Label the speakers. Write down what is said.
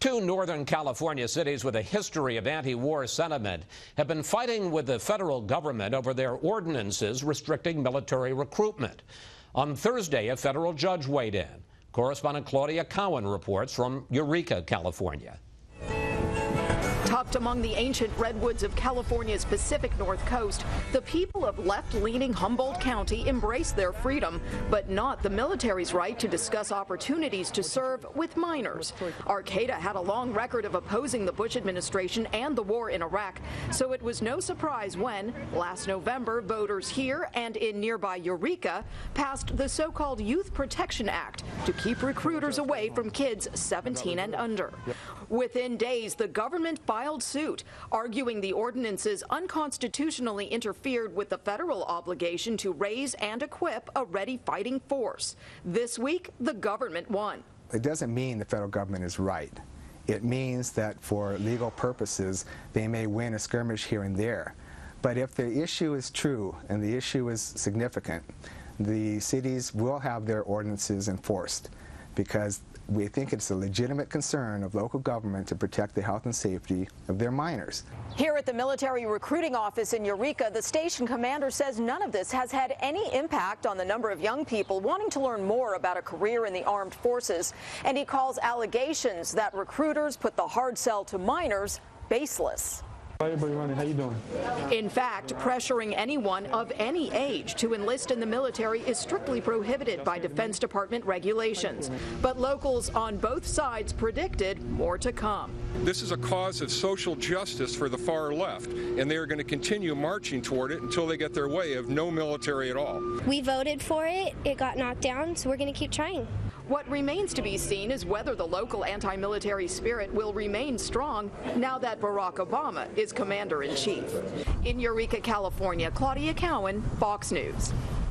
Speaker 1: Two Northern California cities with a history of anti-war sentiment have been fighting with the federal government over their ordinances restricting military recruitment. On Thursday, a federal judge weighed in. Correspondent Claudia Cowan reports from Eureka, California.
Speaker 2: Tucked among the ancient redwoods of California's Pacific North Coast, the people of left-leaning Humboldt County embrace their freedom, but not the military's right to discuss opportunities to serve with minors. Arcata had a long record of opposing the Bush administration and the war in Iraq, so it was no surprise when, last November, voters here and in nearby Eureka passed the so-called Youth Protection Act to keep recruiters away from kids 17 and under. Within days, the government filed suit, arguing the ordinances unconstitutionally interfered with the federal obligation to raise and equip a ready fighting force. This week, the government won.
Speaker 3: It doesn't mean the federal government is right. It means that for legal purposes, they may win a skirmish here and there. But if the issue is true and the issue is significant, the cities will have their ordinances enforced, because we think it's a legitimate concern of local government to protect the health and safety of their minors.
Speaker 2: Here at the military recruiting office in Eureka, the station commander says none of this has had any impact on the number of young people wanting to learn more about a career in the armed forces, and he calls allegations that recruiters put the hard sell to minors baseless.
Speaker 4: How you doing?
Speaker 2: In fact, pressuring anyone of any age to enlist in the military is strictly prohibited by Defense Department regulations. But locals on both sides predicted more to come.
Speaker 5: This is a cause of social justice for the far left, and they are going to continue marching toward it until they get their way of no military at all.
Speaker 6: We voted for it. It got knocked down, so we're going to keep trying.
Speaker 2: What remains to be seen is whether the local anti-military spirit will remain strong now that Barack Obama is commander-in-chief. In Eureka, California, Claudia Cowan, Fox News.